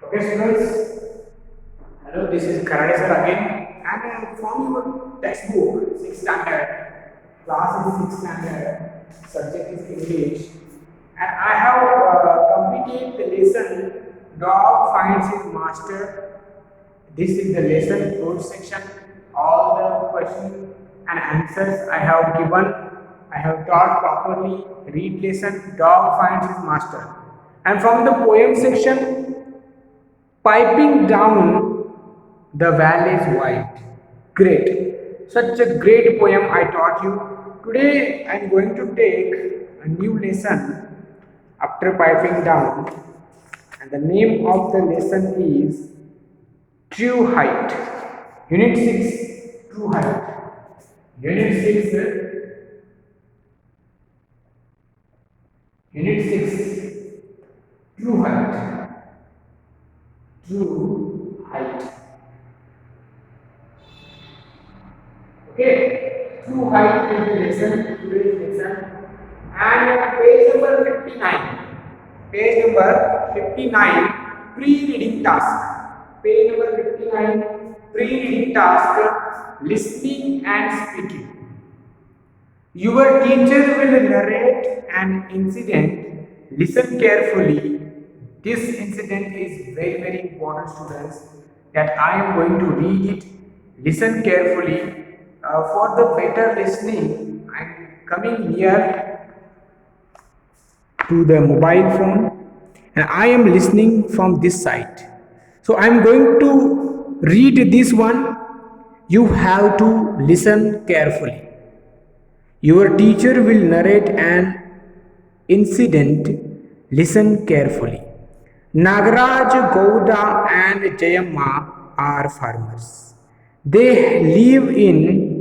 Okay, students. Hello, this is Karade sir again. And from your textbook, 6th standard, class is 6th standard, subject is English. And I have completed the lesson Dog Finds His Master. This is the lesson code section. All the questions and answers I have given. I have taught properly. Read lesson Dog Finds His Master. And from the poem section, piping down the valley's white. Great. Such a great poem I taught you. Today I am going to take a new lesson after piping down. And the name of the lesson is True Height. Unit 6, True Height. Unit 6, Unit 6, True Height. True Height. Okay, true height is the lesson, today's lesson. And page number 59. Page number 59, pre-reading task. Page number 59, pre-reading task, listening and speaking. Your teacher will narrate an incident. Listen carefully. This incident is very, very important, students, that I am going to read it. Listen carefully. For the better listening, I am coming near to the mobile phone and I am listening from this side. So I am going to read this one. You have to listen carefully. Your teacher will narrate an incident. Listen carefully. Nagaraj, Gouda and Jayamma are farmers. They live in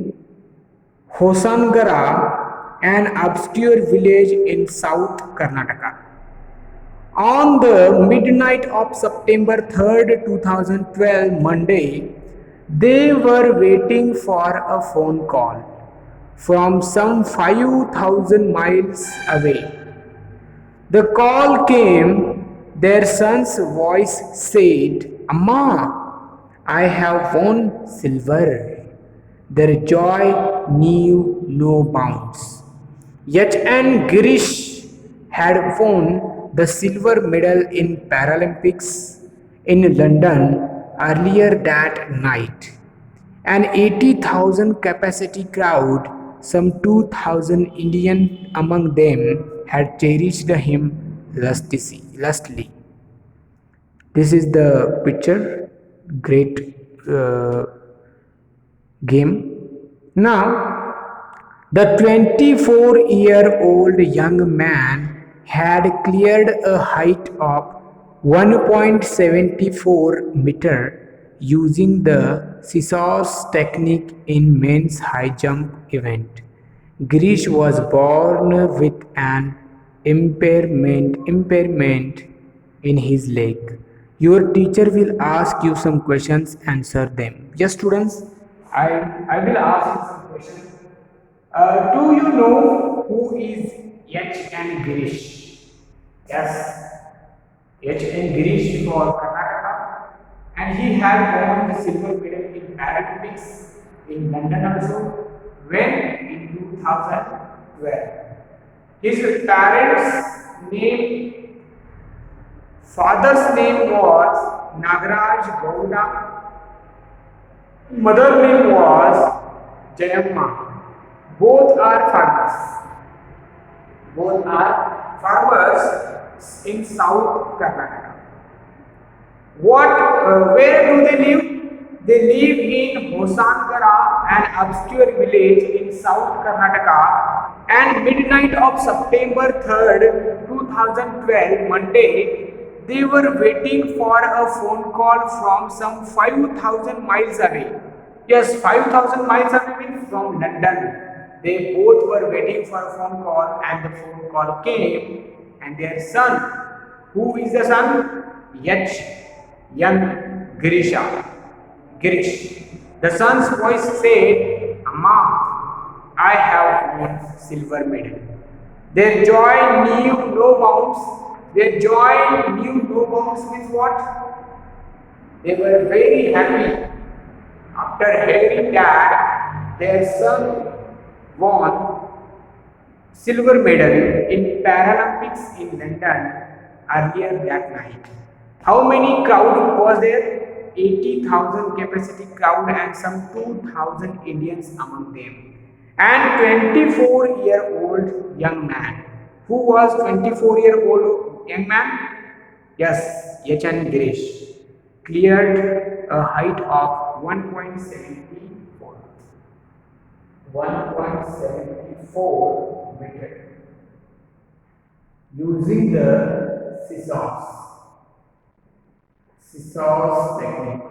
Hosangara, an obscure village in South Karnataka. On the midnight of September 3rd, 2012, Monday, they were waiting for a phone call from some 5,000 miles away. The call came, their son's voice said, Amma, I have won silver. Their joy knew no bounds. Yet and Girish had won the silver medal in Paralympics in London earlier that night. An 80,000 capacity crowd, some 2,000 Indian among them, had cherished him lustily. This is the picture, great game. Now, the 24-year-old young man had cleared a height of 1.74 meter using the scissors technique in men's high jump event. Girish was born with an impairment in his leg. Your teacher will ask you some questions, answer them. Yes, students, I will ask you some questions. Do you know who is H. N. Girish? Yes, H. N. Girish for Karnataka, and he had won the silver medal in Paralympics in London also. When? In 2012. His parents' name, father's name was Nagaraj Gouda, mother name was Jayamma. Both are farmers. Both are farmers in South Karnataka. Where do they live? They live in Hosangara, an obscure village in South Karnataka. And midnight of September 3rd, 2012, Monday, they were waiting for a phone call from some 5,000 miles away. Yes, 5,000 miles away means from London. They both were waiting for a phone call and the phone call came and their son, who is the son? H. Young Girisha. Girish. The son's voice said, Amma, I have won silver medal. Their joy knew no bounds. Their joy knew no bounds means what? They were very happy after hearing that their son won silver medal in Paralympics in London earlier that night. How many crowd was there? 80,000 capacity crowd and some 2,000 Indians among them. And 24-year-old young man. Who was 24-year-old young man? Yes, Yachan Girish cleared a height of 1.74 meter using the scissors technique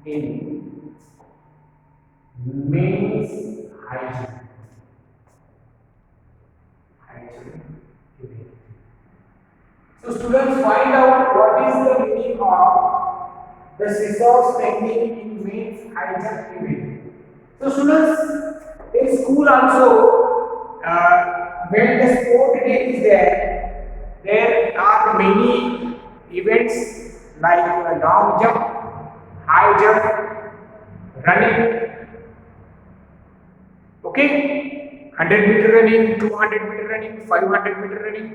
in men's high jump. So students, find out what is the meaning of the scissors technique in men's high jump event. So students, in school also, when the sport day is there are many events like long jump, high jump, running, okay, 100-meter running, 200-meter running, 500-meter running,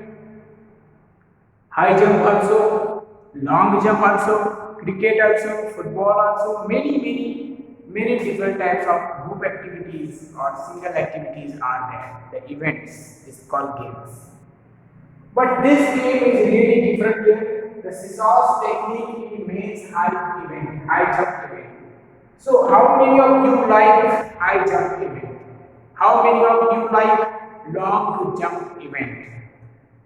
high jump also, long jump also, cricket also, football also, many different types of group activities or single activities are there. The events is called games. But this game is really different game. The scissors technique in men's high jump event. So how many of you like high jump event? How many of you like long jump event?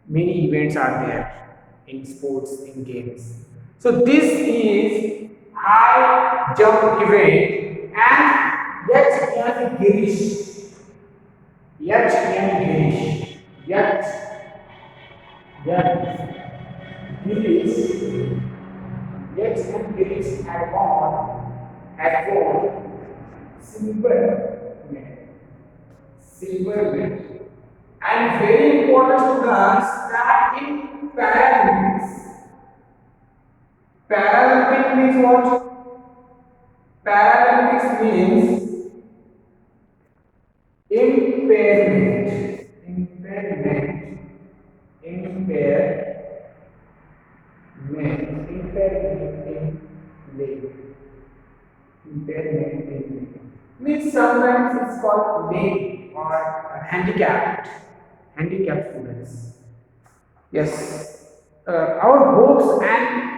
Many events are there in sports, in games. So this is high jump event and Yachan Girish. Yachan Girish had won silver medal. And very important students that in Paralympics means what? Paralympics means impairment in leg. Impairment in leg. Means sometimes it's called leg or handicapped students. Yes, our hopes and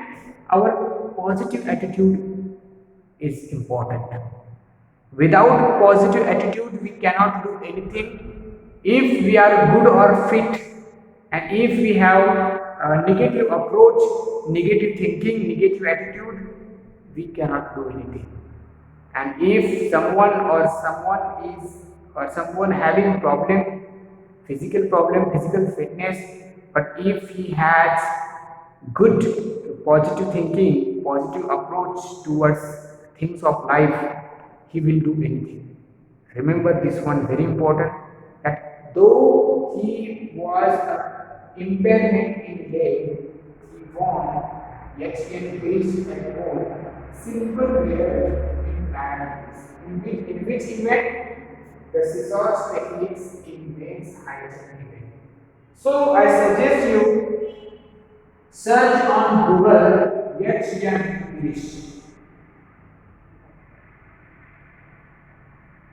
our positive attitude is important. Without positive attitude, we cannot do anything. If we are good or fit, and if we have a negative approach, negative thinking, negative attitude, we cannot do anything. And if someone having physical fitness, but if he has good positive thinking, positive approach towards things of life, he will do anything. Remember this one very important, that though he was impairment in leg, he won Yachan Girish and won silver medal in Paralympics. In which event? The scissors techniques in men's high jump event. So I suggest you search on Google Yachan Girish.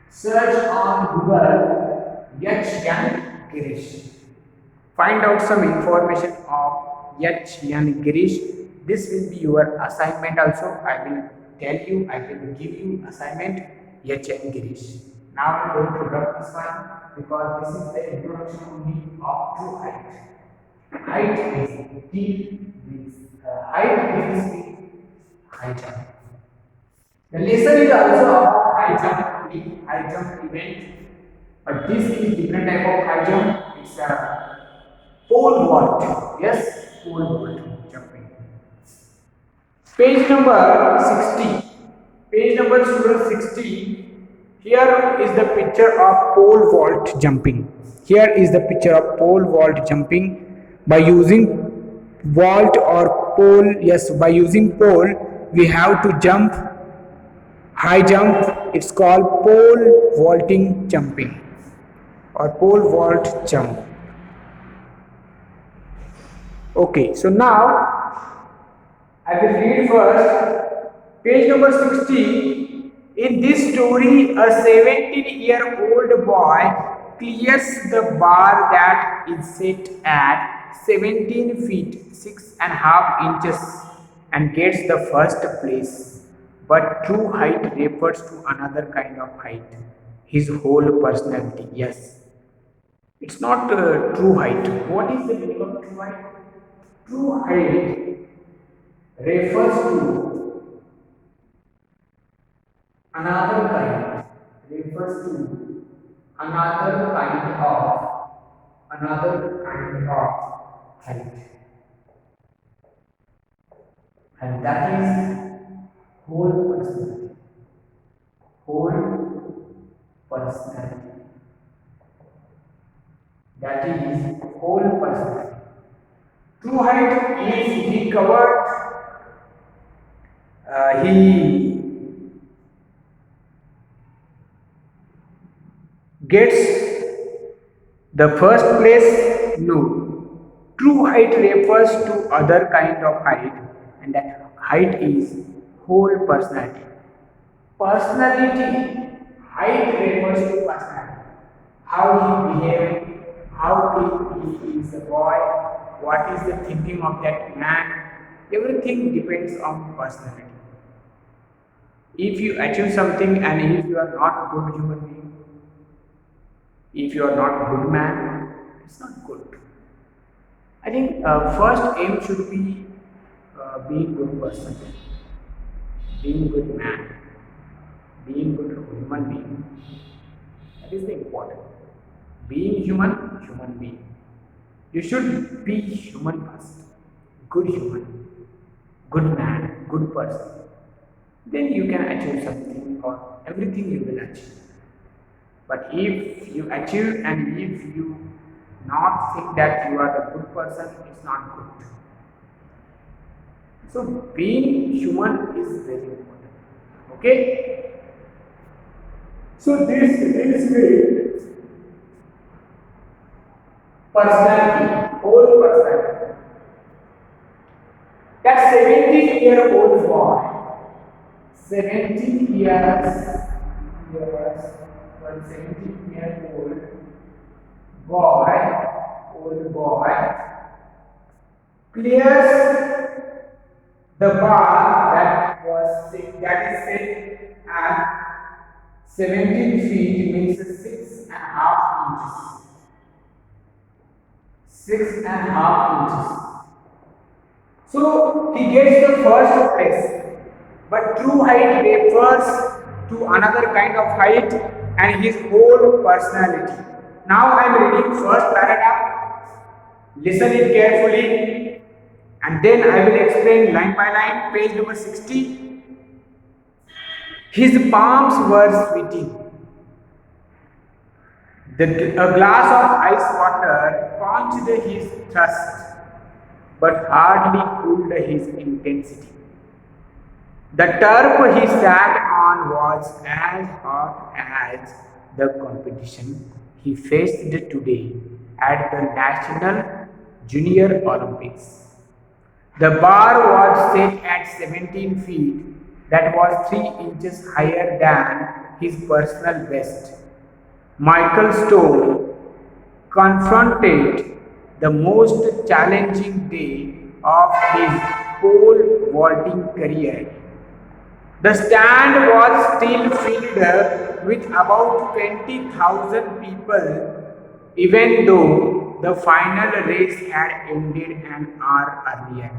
Search on Google Yachan Girish. Find out some information of Yachan Girish. This will be your assignment also. I will give you assignment Yachan Girish. Now I am going to rub this one because this is the introduction only of true height. Height is height is high jump. The lesson is also about high jump event, but this is different type of high jump. It's a pole vault. Yes, pole vault jumping. Page number 60. Page number 60. Here is the picture of pole vault jumping. Here is the picture of pole vault jumping by using vault or pole. Yes, by using pole, we have to jump high jump. It's called pole vaulting jumping or pole vault jump. Okay, so now I will read first page number 60. In this story, a 17-year-old boy clears the bar that is set at 17 feet 6.5 inches and gets the first place. But true height refers to another kind of height, his whole personality. Yes, it's not true height. What is the meaning of true height? True height refers to another kind, refers to another kind of height, and that is whole personality. Whole personality. That is whole personality. True height is he covered, he gets the first place? No. True height refers to other kind of height, and that height is whole personality. Personality, height refers to personality. How he behaves, how he is a boy, what is the thinking of that man, everything depends on personality. If you achieve something and if you are not good human being, if you are not good man, it's not good. I think first aim should be being good person, being good man, being good human being. That is the important. Being human being. You should be human first, good human, good man, good person. Then you can achieve something or everything you will achieve. But if you achieve and if you not think that you are a good person, it's not good. So being human is very important. Okay? So this way personality, whole personality. That 17-year-old boy, 17 years, 17-year-old old boy, clears the bar that is set at 17 feet, means 6.5 inches. 6.5 inches. So he gets the first place, but true height refers to another kind of height and his whole personality. Now I am reading first paragraph. Listen it carefully, and then I will explain line by line. Page number 60. His palms were sweating. A glass of ice water quenched his thirst, but hardly cooled his intensity. The turf he sat on was as hot as the competition he faced today at the National Junior Olympics. The bar was set at 17 feet, that was 3 inches higher than his personal best. Michael Stone confronted the most challenging day of his pole vaulting career. The stand was still filled with about 20,000 people, even though the final race had ended an hour earlier.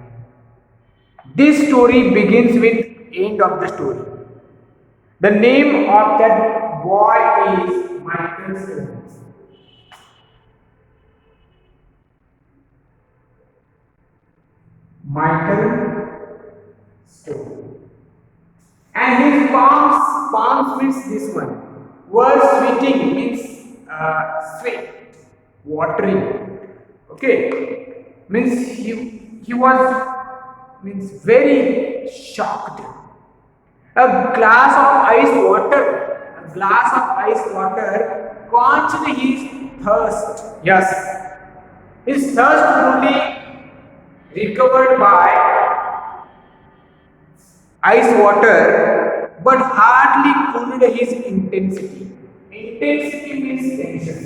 This story begins with end of the story. The name of that boy is Michael Stone. Michael Stone. And his palms means this one. Were sweating means sweat, watering. Okay, means he was very shocked. A glass of ice water quenched his thirst. Yes, his thirst only recovered by ice water, but hardly cooled his intensity. Intensity means tension.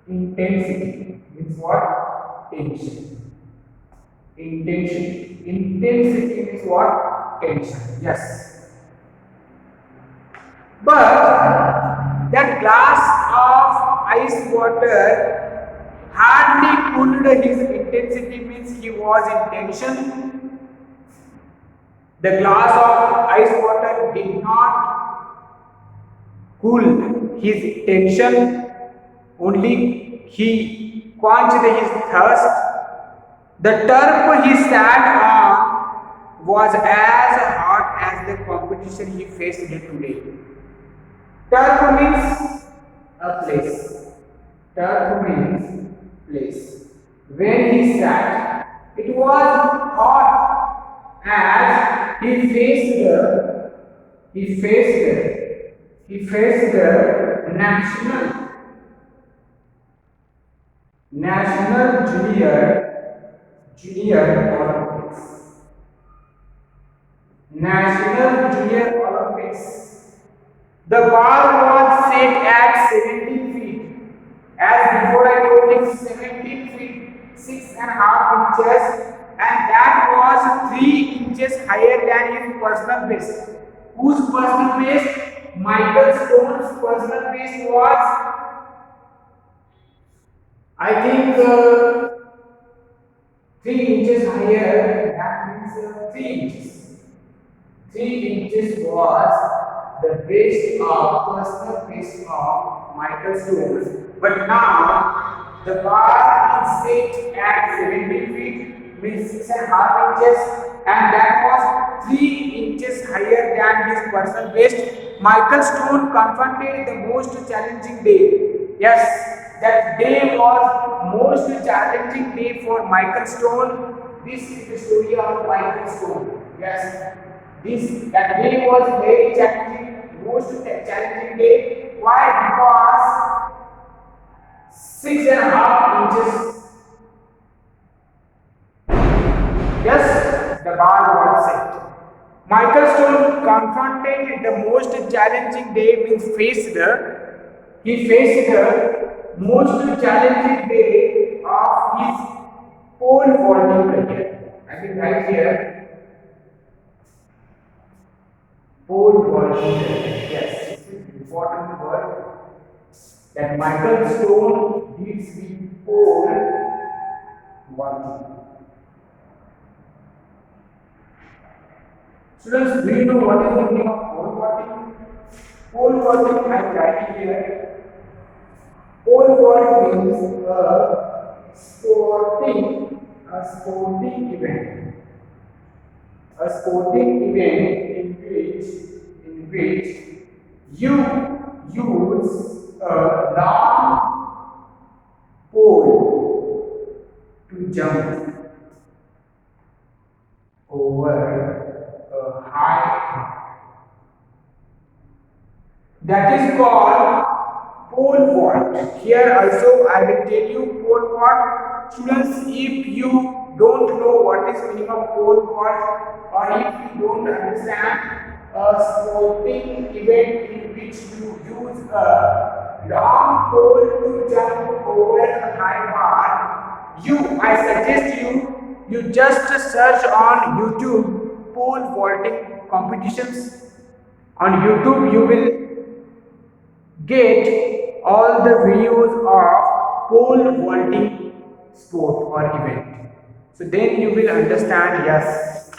Intensity means what? Tension. Intensity. Intensity means what? Tension. Yes. But that glass of ice water hardly cooled his intensity means he was in tension. The glass of ice water did not cool his tension, only he quenched his thirst. The turf he sat on was as hot as the competition he faced today. Turf means a place. Turf means place. When he sat, it was hot as he faced the national junior Olympics. National Junior Olympics. The bar was set at 17 feet. As before I told you, 17 feet, 6.5 inches, and that was 3 inches higher than his personal best. Whose personal best? Michael Stone's personal best was, I think, 3 inches higher. That means 3 inches. 3 inches was the personal base of Michael Stone. But now the bar is set at 17 feet, means 6.5 inches, and that was 3 inches higher than his personal best. Michael Stone confronted the most challenging day. Yes, that day was most challenging day for Michael Stone. This is the story of Michael Stone. Yes. That day was very challenging, most challenging day. Why? Because 6.5 inches. Yes, the bar was set. Michael Stone confronted the most challenging day, means he faced the most challenging day of his pole vaulting career. I think right here. Pole vaulting. Yes, this is important word that Michael Stone deals with pole vaulting. Students, do you know what is the meaning of pole vaulting? Pole vaulting, I am writing here. Pole vault means a sporting event. A sporting event in which you use a long pole to jump over a high. That is called pole vault. Here also I will tell you pole vault. Students, if you don't know what is meaning of pole vault, or if you don't understand a sporting event in which you use a long pole to jump over a high bar, I suggest you just search on YouTube pole vaulting competitions. On YouTube you will get all the videos of pole vaulting sport or event. So then you will understand, yes,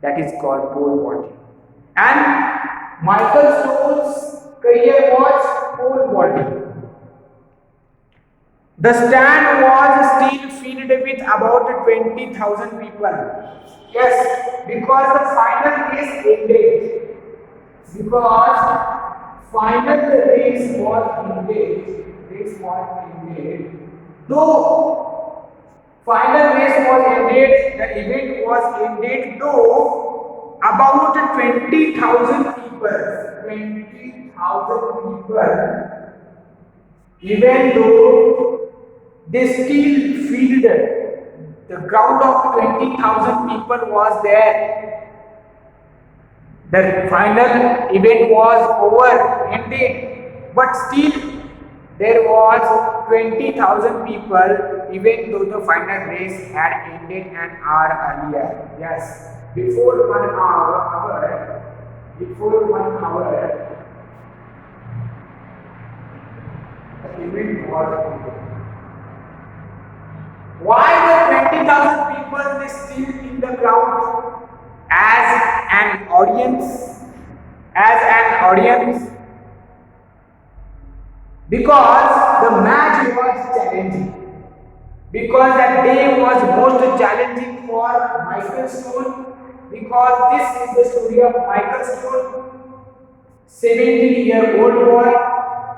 that is called pole vaulting. And Michael Stone's career was pole vaulting. The stand was still filled with about 20,000 people. Yes, because the final race ended. Because final race was ended. Though Final race was ended. The event was ended though about 20,000 people. 20,000 people. Even though they still filled the crowd of 20,000 people was there. The final event was over, ended, but still there was 20,000 people even though the final race had ended an hour earlier. Yes, before 1 hour, before 1 hour, the event was ended. Why the 20,000 people they still in the crowd as an audience? As an audience, because the match was challenging. Because that day was most challenging for Michael Stone. Because this is the story of Michael Stone, 17-year-old boy,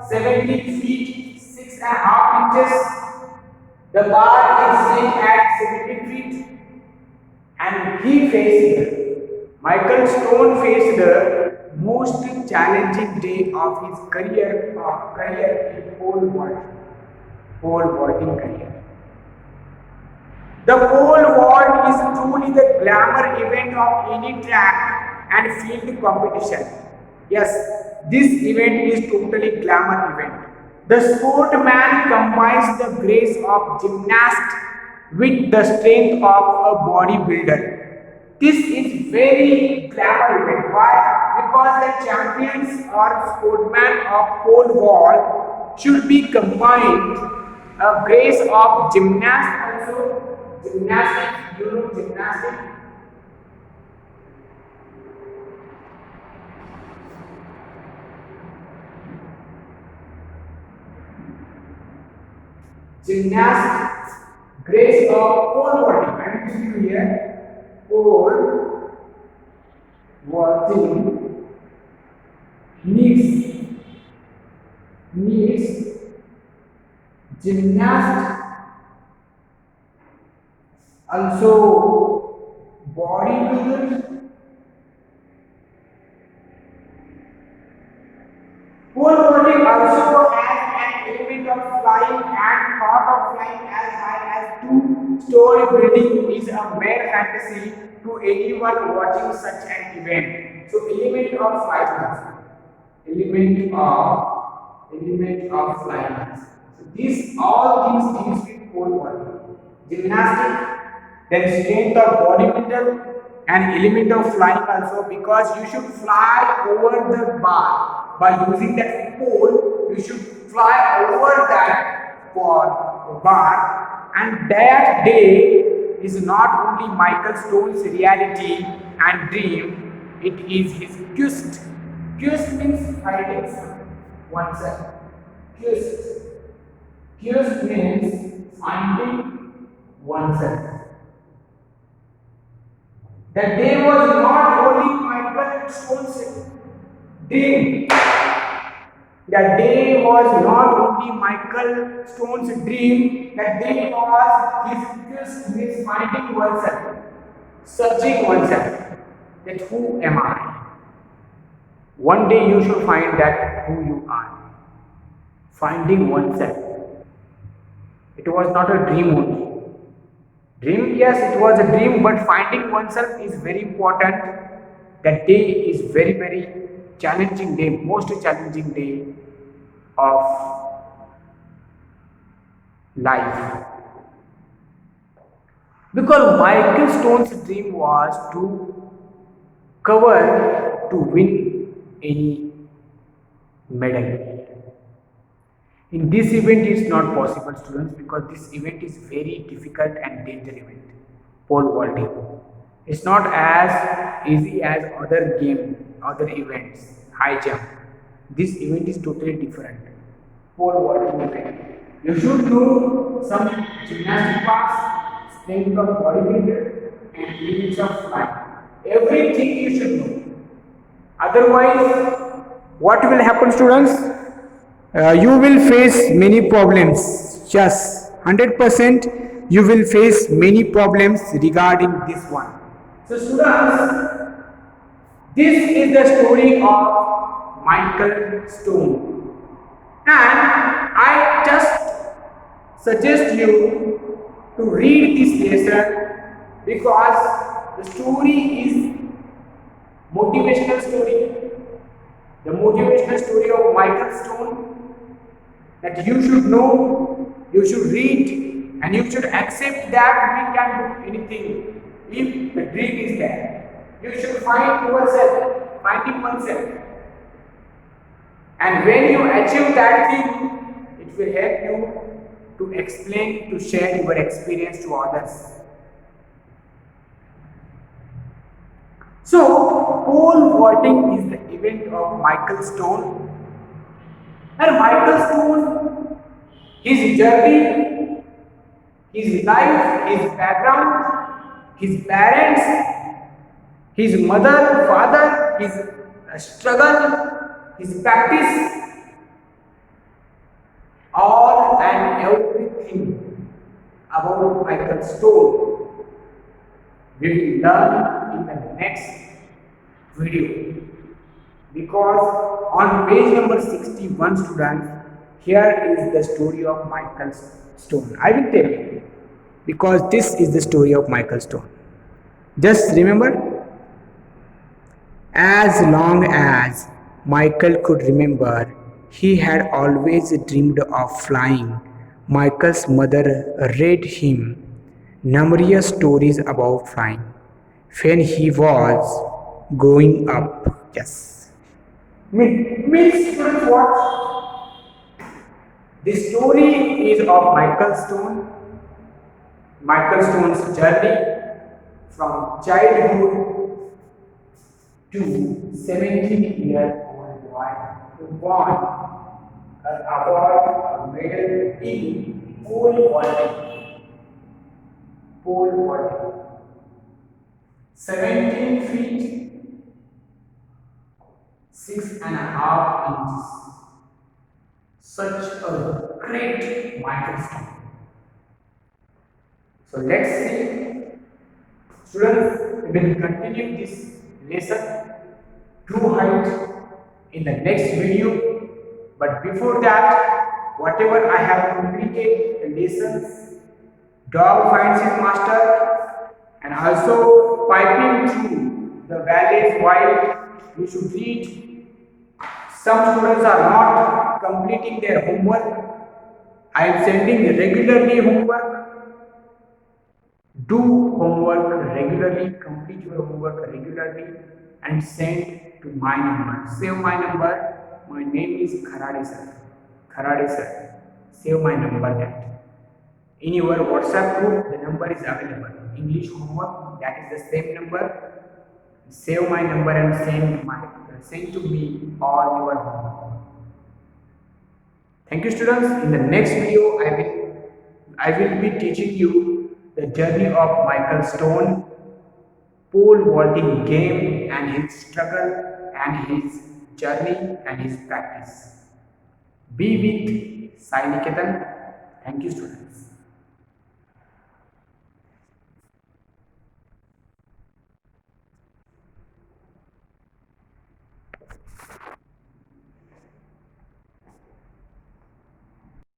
17 feet 6.5 inches. The bar is set at 17 feet, and he faced, Michael Stone faced the most challenging day of his career in pole vaulting career. The pole vault is truly the glamour event of any track and field competition. Yes, this event is totally glamour event. The sportman combines the grace of gymnast with the strength of a bodybuilder. This is very glamour event. Why? Because the champions or sportman of pole vault should be combined a grace of gymnast also. Gymnastics, you know gymnastics. Gymnastics, grace of pole vaulting. I am giving you here pole vaulting needs gymnast also bodybuilders. Pole vaulting also has an element of flying, and thought of flying as high as 2-story building is a mere fantasy to anyone watching such an event. So element of flying, element of flying. So these all things deals with pole vaulting. Gymnastics, then strength of bodybuilder, and element of flying also, because you should fly over the bar by using that pole. You should fly over that bar, and that day is not only Michael Stone's reality and dream, it is his quest. Quest means finding oneself. Quest means finding oneself. That day was not only Michael Stone's dream. That day was not only Michael Stone's dream. That day was his quest, means finding oneself, searching oneself. That who am I? One day you should find that who you are. Finding oneself. It was not a dream only. Dream, yes, it was a dream, but finding oneself is very important. That day is very, very challenging day, most challenging day of life. Because Michael Stone's dream was to cover, to win any medal. In this event it is not possible, students, because this event is very difficult and dangerous event. Pole vaulting. It's not as easy as other events, high jump. This event is totally different. Pole vaulting event. You should know some gymnastic parts, strength of bodybuilder, and limits of flying. Everything you should know. Otherwise, what will happen, students? You will face many problems. Just 100% you will face many problems regarding this one. So students, this is the story of Michael Stone, and I just suggest you to read this lesson because the story is motivational story, the motivational story of Michael Stone, that you should know, you should read, and you should accept that we can do anything if the dream is there. You should find yourself, finding oneself. And when you achieve that thing, it will help you to explain, to share your experience to others. So, pole vaulting is the event of Michael Stone. And Michael Stone, his journey, his life, his background, his parents, his mother, father, his struggle, his practice, all and everything about Michael Stone we will learn in the next video. Because on page number 61, students, here is the story of Michael Stone. I will tell you because this is the story of Michael Stone. Just remember, as long as Michael could remember, he had always dreamed of flying. Michael's mother read him numerous stories about flying when he was growing up. Yes. Means students what? The story is of Michael Stone. Michael Stone's journey from childhood to 17-year-old boy who won an award, a medal in pole vaulting. Pole vaulting. 17 feet 6.5 inches. Such a great milestone. So let's see. Students, we will continue this lesson true height in the next video. But before that, whatever I have completed the lessons, dog finds his master, and also piping through the valleys while you should read. Some students are not completing their homework. I am sending regularly homework. Do homework regularly, complete your homework regularly and send to my number. Save my number. My name is Kharade sir. Kharade sir. Save my number that. In your WhatsApp group, the number is available. English homework, that is the same number. Save my number and send to me all your homework. Thank you, students. In the next video, I will be teaching you the journey of Michael Stone, pole vaulting game and his struggle and his journey and his practice. Be with Sai Niketan. Thank you, students.